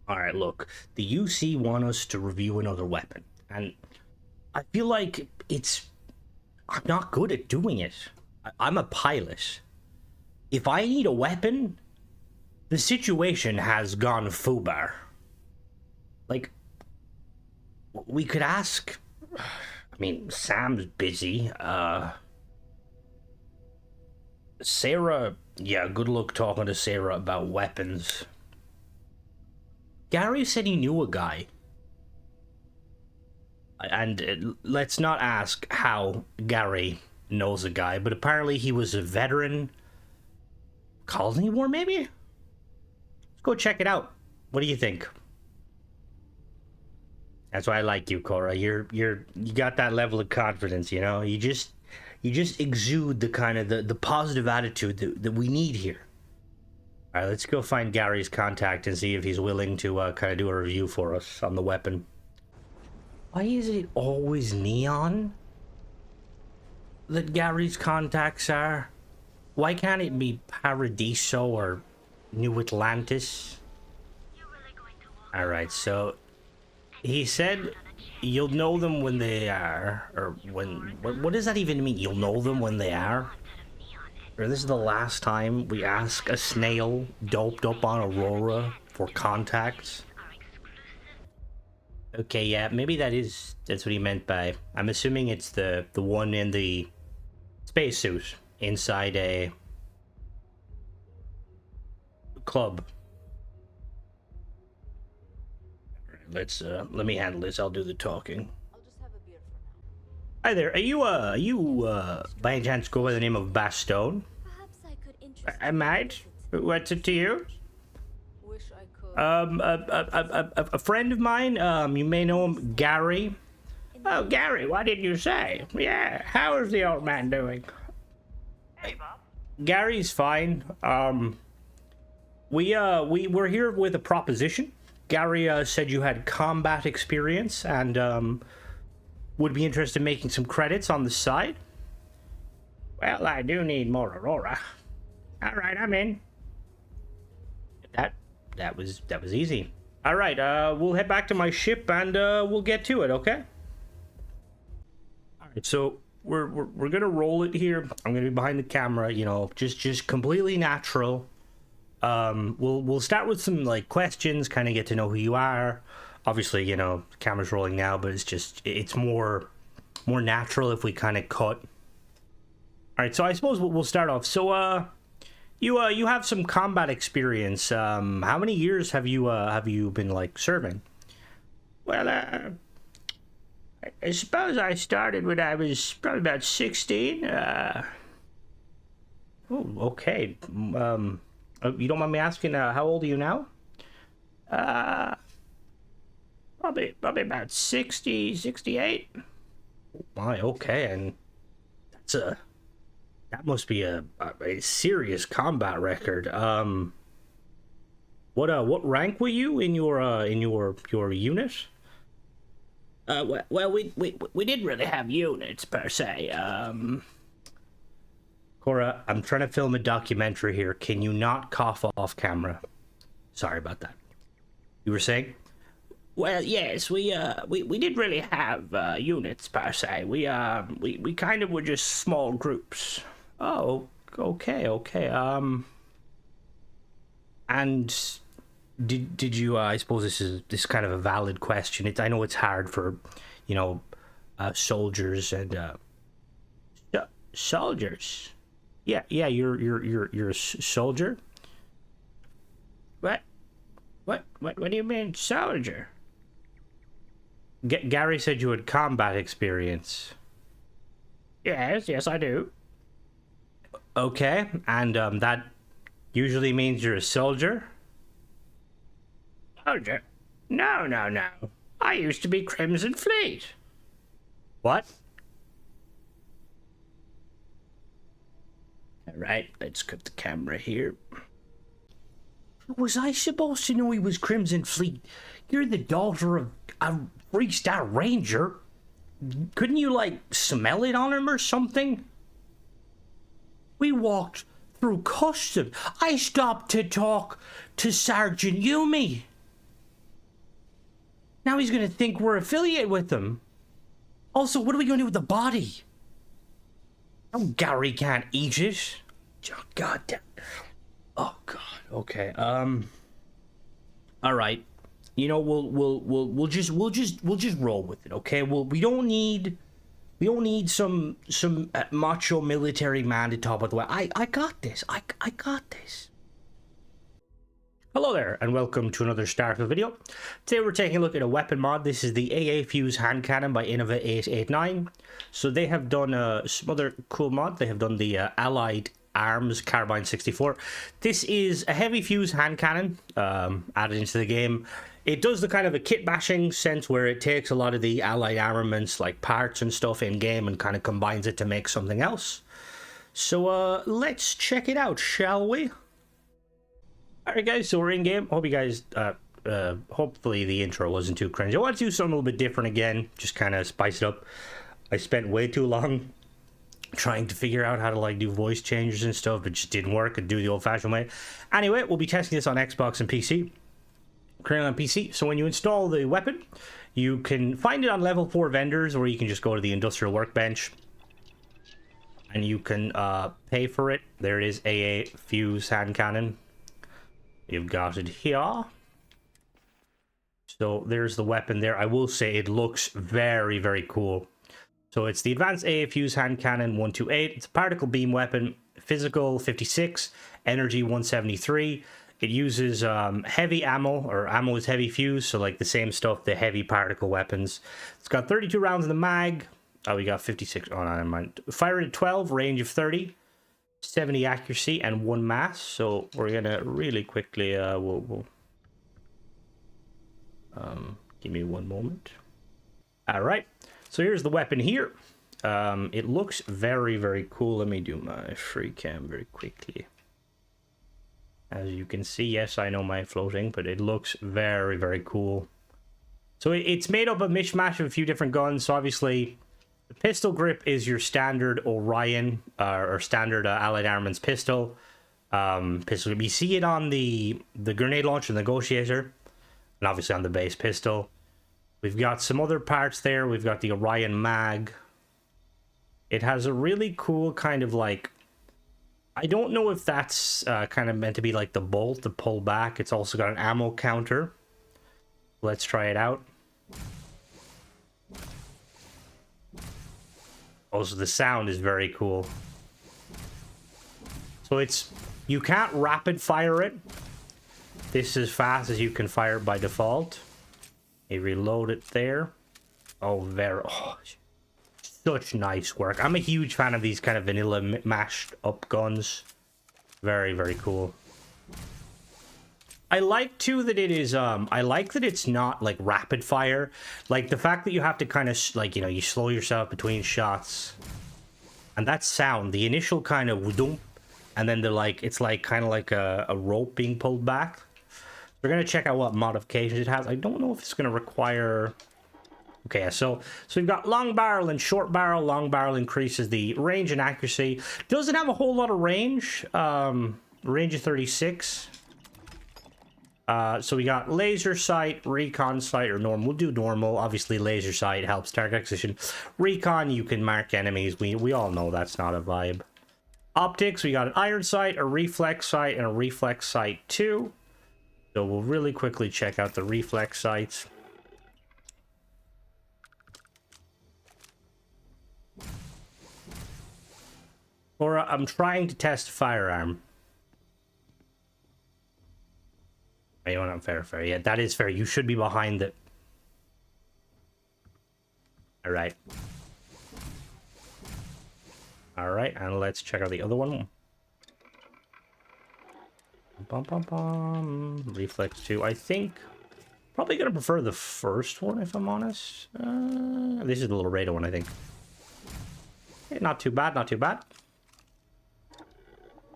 Alright, look, the UC want us to review another weapon, and I feel like I'm not good at doing it. I'm a pilot. If I need a weapon, the situation has gone foobar. Like, we could ask. I mean, Sam's busy. Sarah. Yeah, good luck talking to Sarah about weapons. Gary said he knew a guy. And let's not ask how Gary knows a guy, but apparently he was a veteran. Colony War, maybe? Let's go check it out. What do you think? That's why I like you, Cora. You got that level of confidence, you know? You just exude the kind of the positive attitude that we need here. All right, let's go find Gary's contact and see if he's willing to kind of do a review for us on the weapon. Why is it always neon that Gary's contacts are? Why can't it be Paradiso or New Atlantis? All right, so he said you'll know them when they are, or when, what does that even mean? You'll know them when they are? Or this is the last time we ask a snail doped up on Aurora for contacts? Okay, yeah, maybe that's what he meant by, I'm assuming it's the one in the spacesuit inside a club. Let me handle this. I'll do the talking. Hi there. Are you by any chance go by the name of Bastone? Perhaps I could interest I might. What's it to you? Wish I could. A friend of mine, you may know him, Gary. Oh, Gary, what did you say? Yeah, how is the old man doing? Hey, Bob. Gary's fine. We're here with a proposition. Gary said you had combat experience and would be interested in making some credits on the side. Well, I do need more Aurora. All right, I'm in. That was easy. All right, we'll head back to my ship and we'll get to it, okay? All right, so we're gonna roll it here. I'm gonna be behind the camera, you know, just completely natural. We'll start with some like questions, kind of get to know who you are. Obviously, you know, the camera's rolling now, but it's more natural if we kind of cut. All right, so I suppose we'll start off. So, you have some combat experience. How many years have you been like serving? Well, I suppose I started when I was probably about 16. Oh, okay. You don't mind me asking, how old are you now? Probably about 60, 68. Oh my, okay, and that must be a serious combat record. What rank were you in your unit? Well, we didn't really have units per se. Cora, I'm trying to film a documentary here. Can you not cough off camera? Sorry about that. You were saying? Well, yes, we didn't really have units per se. We kind of were just small groups. Oh, okay. And did you? I suppose this is kind of a valid question. I know it's hard for, you know, soldiers and soldiers. Yeah, you're a soldier. What do you mean, soldier? Gary said you had combat experience. Yes, I do. Okay, and that usually means you're a soldier? Soldier? No. I used to be Crimson Fleet. What? All right, let's cut the camera here. Was I supposed to know he was Crimson Fleet? You're the daughter of a 3-star ranger. Couldn't you, like, smell it on him or something? We walked through customs. I stopped to talk to Sergeant Yumi. Now he's gonna think we're affiliated with them. Also, what are we gonna do with the body? Oh, Gary can't eat it. Oh, God damn. Oh God. Okay. All right. You know, we'll just roll with it. Okay. Well, we don't need some macho military man to talk about the way. I got this. I got this. Hello there, and welcome to another Starfield video. Today we're taking a look at a weapon mod. This is the AA Fuse Handcanon by Innova889. So they have done some other cool mod. They have done the Allied Arms Carbine 64. This is a heavy fuse handcannon added into the game. It does the kind of a kit bashing sense where it takes a lot of the Allied armaments, like parts and stuff in game, and kind of combines it to make something else. So let's check it out, shall we? Alright guys, so we're in game. Hope you guys, hopefully the intro wasn't too cringy. I want to do something a little bit different again, just kind of spice it up. I spent way too long trying to figure out how to like do voice changes and stuff. It just didn't work. I'd do the old-fashioned way. Anyway, we'll be testing this on Xbox and PC. Currently on PC. So when you install the weapon, you can find it on level 4 vendors, or you can just go to the industrial workbench and you can pay for it. There it is, AA Fuse Handcannon. You've got it here. So there's the weapon there. I will say it looks very, very cool. So it's the Advanced AA Fuse Handcannon 128. It's a particle beam weapon. Physical 56. Energy 173. It uses heavy ammo, or ammo is heavy fuse. So like the same stuff, the heavy particle weapons. It's got 32 rounds in the mag. Oh, we got 56. Oh, no, never mind. Fire rate 12, range of 30. 70 accuracy and 1 mass. So we're gonna really quickly give me one moment. All right, so here's the weapon here. It looks very, very cool. Let me do my free cam very quickly. As you can see, yes, I know my floating, but it looks very, very cool. So it's made up of a mishmash of a few different guns. So obviously the pistol grip is your standard Orion or standard Allied Armaments pistol. Pistol grip. You see it on the grenade launcher negotiator, and obviously on the base pistol. We've got some other parts there. We've got the Orion mag. It has a really cool kind of like, I don't know if that's kind of meant to be like the bolt to pull back. It's also got an ammo counter. Let's try it out. Also, the sound is very cool. So you can't rapid fire it. This is as fast as you can fire it by default. You reload it there. Oh, such nice work. I'm a huge fan of these kind of vanilla mashed up guns. Very, very cool. I like too that it is, I like that it's not like rapid fire. Like the fact that you have to kind of like, you know, you slow yourself between shots. And that sound, the initial kind of whoomp, and then it's like kind of like a rope being pulled back. We're going to check out what modifications it has. I don't know if it's going to require... Okay, so we've got long barrel and short barrel. Long barrel increases the range and accuracy. Doesn't have a whole lot of range. Range of 36. So we got laser sight, recon sight, or normal. We'll do normal. Obviously, laser sight helps target acquisition. Recon, you can mark enemies. We all know that's not a vibe. Optics, we got an iron sight, a reflex sight, and a reflex sight 2. So we'll really quickly check out the reflex sights. Or I'm trying to test firearm. You know, not fair. Yeah, that is fair. You should be behind it. All right. All right, and let's check out the other one. Bum, bum, bum. Reflex 2. I think probably gonna prefer the first one if I'm honest. This is the little radar one, I think. Okay, not too bad. Not too bad.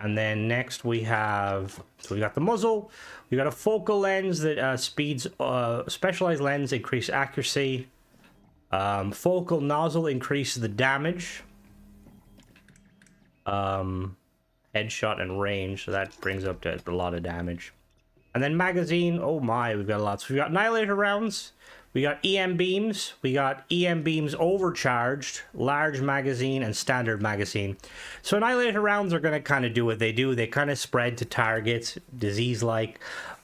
And then next we have, so we got the muzzle. We got a focal lens that speeds, specialized lens increase accuracy. Focal nozzle increases the damage. Headshot and range, so that brings up to a lot of damage. And then magazine, oh my, we've got lots. We've got annihilator rounds, we got EM beams, we got EM beams overcharged, large magazine, and standard magazine. So annihilator rounds are going to kind of do what they do. They kind of spread to targets, disease-like.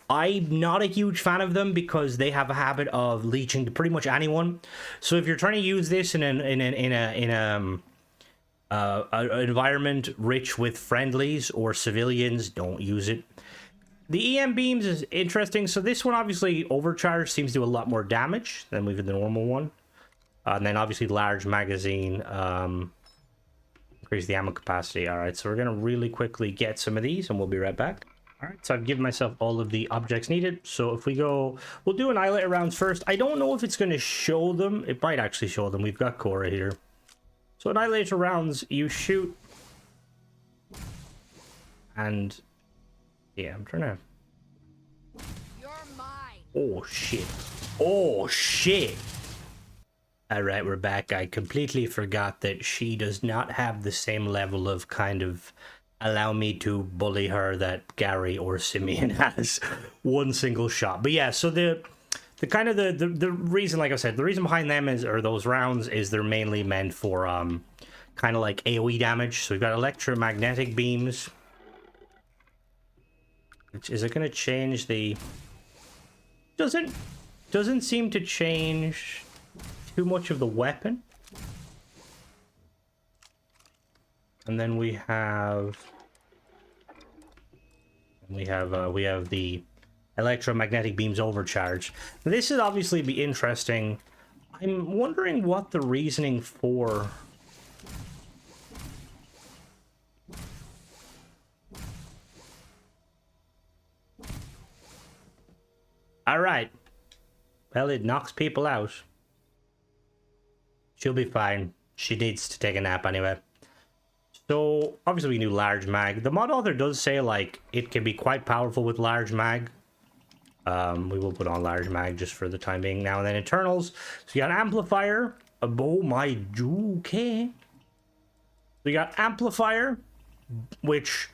I'm not a huge fan of them because they have a habit of leeching to pretty much anyone. So if you're trying to use this in an environment rich with friendlies or civilians, don't use it. The EM beams is interesting. So this one obviously overcharged seems to do a lot more damage than with the normal one. And then obviously large magazine, increase the ammo capacity. All right, so we're gonna really quickly get some of these and we'll be right back. All right, so I've given myself all of the objects needed. So if we go, we'll do annihilator rounds first. I don't know if it's going to show them. It might actually show them. We've got Cora here. So annihilator rounds, you shoot. And yeah, I'm trying to... You're mine. Oh, shit. Oh, shit. All right, we're back. I completely forgot that she does not have the same level of kind of... allow me to bully her that Gary or Simeon has. One single shot. But yeah, so the kind of the reason, like I said, the reason behind them is, or those rounds, is they're mainly meant for kind of like AoE damage. So we've got electromagnetic beams. Which, is it going to change the... Doesn't seem to change too much of the weapon. And then we have the electromagnetic beams overcharge. This would obviously be interesting. I'm wondering what the reasoning for... All right. Well, it knocks people out. She'll be fine. She needs to take a nap anyway. So, obviously we knew large mag. The mod author does say, like, it can be quite powerful with large mag. We will put on large mag just for the time being now. And then internals. So you got amplifier. Oh my, okay. We got amplifier, which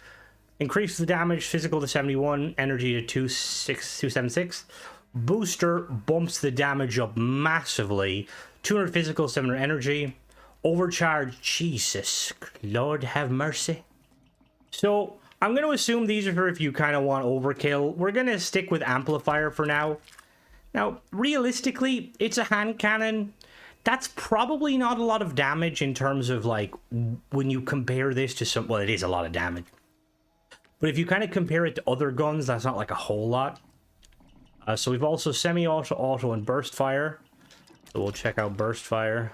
increases the damage, physical to 71, energy to 276. Booster bumps the damage up massively. 200 physical, 700 energy. Overcharge, Jesus, Lord have mercy. So I'm going to assume these are for if you kind of want overkill. We're going to stick with amplifier for now. Now, realistically, it's a hand cannon. That's probably not a lot of damage in terms of, like, when you compare this to some... Well, it is a lot of damage. But if you kind of compare it to other guns, that's not, like, a whole lot. So we've also semi-auto, auto, and burst fire. So we'll check out burst fire.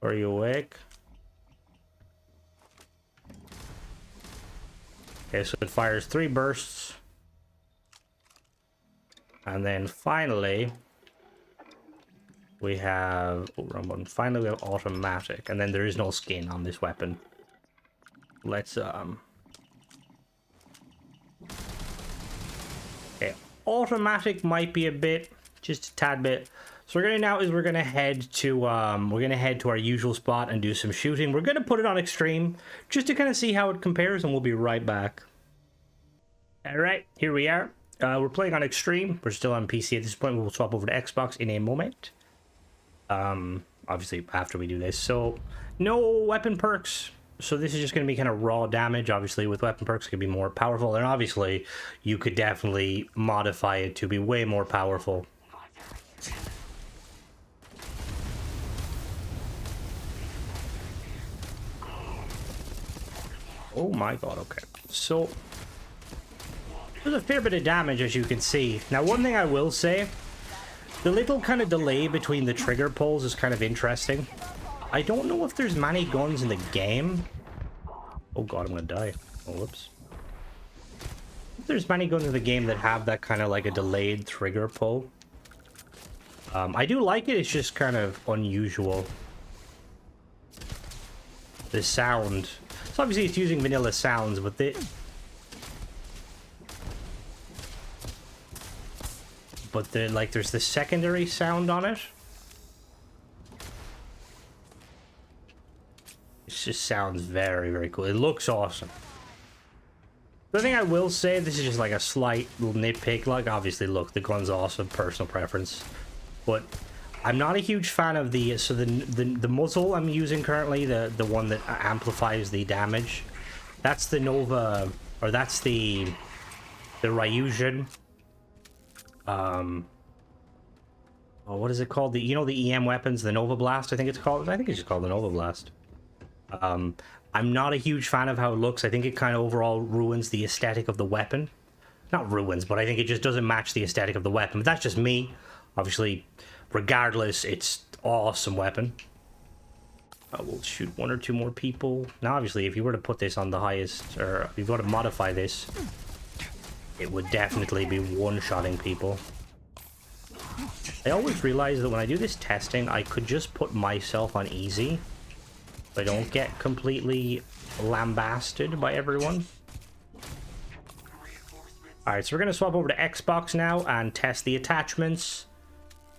Are you awake? Okay, so it fires 3 bursts. And then finally, we have... Oh, wrong button. Finally, we have automatic. And then there is no skin on this weapon. Let's... Okay, automatic might be a bit... Just a tad bit... So we're gonna head to our usual spot and do some shooting. We're gonna put it on extreme just to kind of see how it compares, and we'll be right back. All right, here we are. We're playing on extreme. We're still on PC at this point. We'll swap over to Xbox in a moment. Obviously after we do this. So no weapon perks. So this is just going to be kind of raw damage. Obviously with weapon perks it could be more powerful, and obviously you could definitely modify it to be way more powerful. Oh my god, okay. So, there's a fair bit of damage, as you can see. Now, one thing I will say, the little kind of delay between the trigger pulls is kind of interesting. I don't know if there's many guns in the game. Oh god, I'm gonna die. Oh, whoops. If there's many guns in the game that have that kind of like a delayed trigger pull. I do like it, it's just kind of unusual. The sound... So obviously it's using vanilla sounds, but like there's the secondary sound on it. It just sounds very, very cool. It looks awesome. The thing I will say, this is just like a slight little nitpick. Like, obviously, look, the gun's awesome, personal preference. But I'm not a huge fan of the... So the muzzle I'm using currently, the one that amplifies the damage, that's the Nova... Or that's the Ryusen. Oh, what is it called? The, you know, the EM weapons, the Nova Blast, I think it's called. I think it's just called the Nova Blast. I'm not a huge fan of how it looks. I think it kind of overall ruins the aesthetic of the weapon. Not ruins, but I think it just doesn't match the aesthetic of the weapon. But that's just me. Obviously, regardless, it's an awesome weapon. We'll shoot one or two more people. Now, obviously, if you were to put this on the highest, or if you were to modify this, it would definitely be one-shotting people. I always realize that when I do this testing, I could just put myself on easy. So I don't get completely lambasted by everyone. Alright, so we're going to swap over to Xbox now and test the attachments.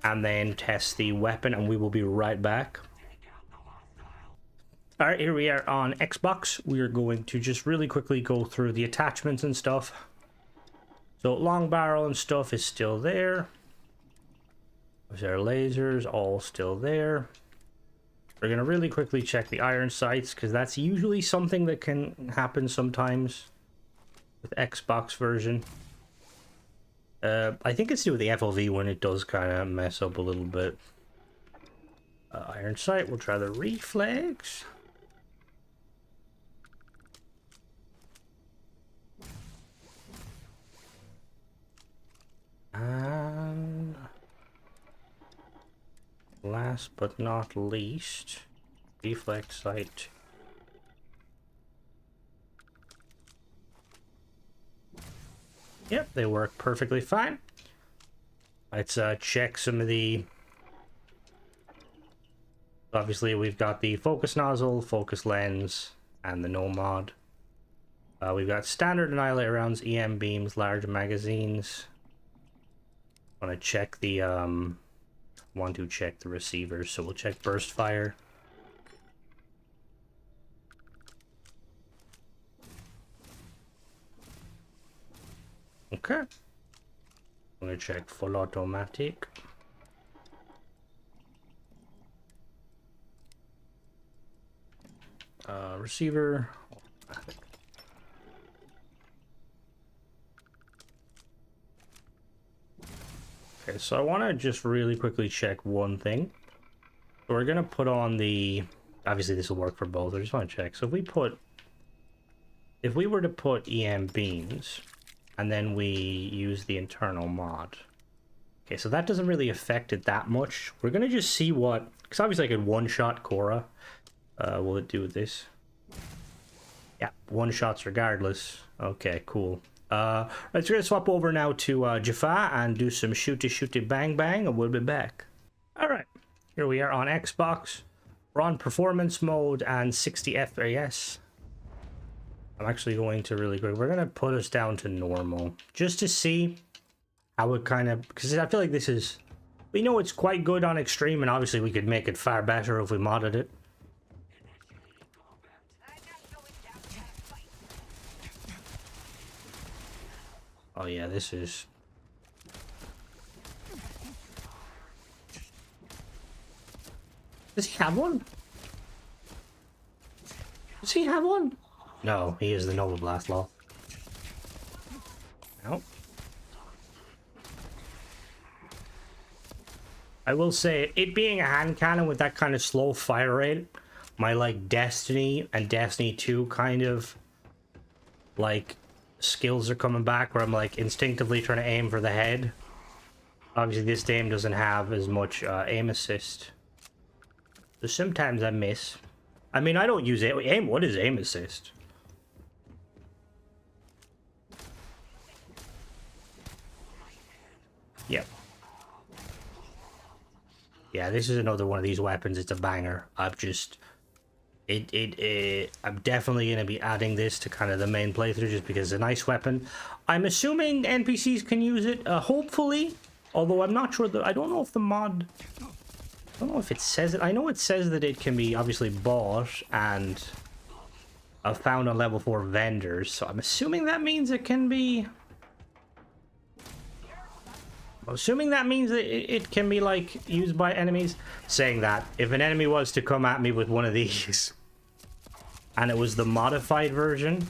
And then test the weapon, and we will be right back. Alright, here we are on Xbox. We are going to just really quickly go through the attachments and stuff. So long barrel and stuff is still there. There's our lasers, all still there. We're going to really quickly check the iron sights, because that's usually something that can happen sometimes with Xbox version. I think it's to do with the FOV when it does kind of mess up a little bit. Iron sight, we'll try the reflex. And last but not least, reflex sight. Yep, they work perfectly fine. Let's check some of the... Obviously, we've got the focus nozzle, focus lens, and the Nomad. We've got standard annihilator rounds, EM beams, large magazines. Want to check the receivers, so we'll check burst fire. Okay. I'm gonna check full automatic. Receiver. Okay, so I want to just really quickly check one thing. So we're gonna put on the... Obviously, this will work for both. I just want to check. So if we were to put EM beams, and then we use the internal mod. Okay, so that doesn't really affect it that much. We're gonna just see what... Because obviously I could one-shot Cora. Will it do this? Yeah, one-shots regardless. Okay, cool. Right, so we're gonna swap over now to Jaffa and do some shooty bang bang, and we'll be back. Alright, here we are on Xbox. We're on performance mode and 60 FPS. I'm actually going to really quick. We're gonna put us down to normal just to see how it kind of, because I feel like this is, we know it's quite good on extreme, and obviously we could make it far better if we modded it. Oh yeah, this is... Does he have one? Does he have one? No, he is the Nova Blast law. Nope. I will say, it being a hand cannon with that kind of slow fire rate, my like Destiny and Destiny 2 kind of like skills are coming back, where I'm like instinctively trying to aim for the head. Obviously this game doesn't have as much aim assist, so sometimes I miss. I mean, I don't use aim. What is aim assist? Yep. Yeah, this is another one of these weapons. It's a banger. I've just... I'm definitely going to be adding this to kind of the main playthrough just because it's a nice weapon. I'm assuming NPCs can use it, hopefully. Although I'm not sure that... I don't know if the mod... I don't know if it says it. I know it says that it can be obviously bought and found on level 4 vendors. So I'm assuming that means it can be... I'm assuming that means it can be, like, used by enemies. Saying that, if an enemy was to come at me with one of these, and it was the modified version,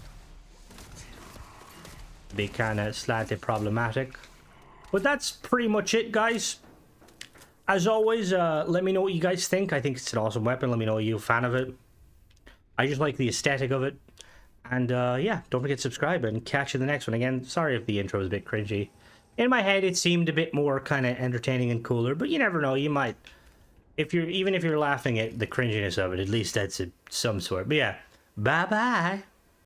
it'd be kind of slightly problematic. But that's pretty much it, guys. As always, let me know what you guys think. I think it's an awesome weapon. Let me know you're a fan of it. I just like the aesthetic of it. And, yeah, don't forget to subscribe and catch you in the next one. Again, sorry if the intro is a bit cringy. In my head, it seemed a bit more kind of entertaining and cooler, but you never know. You might, even if you're laughing at the cringiness of it, at least that's some sort. But yeah, bye-bye.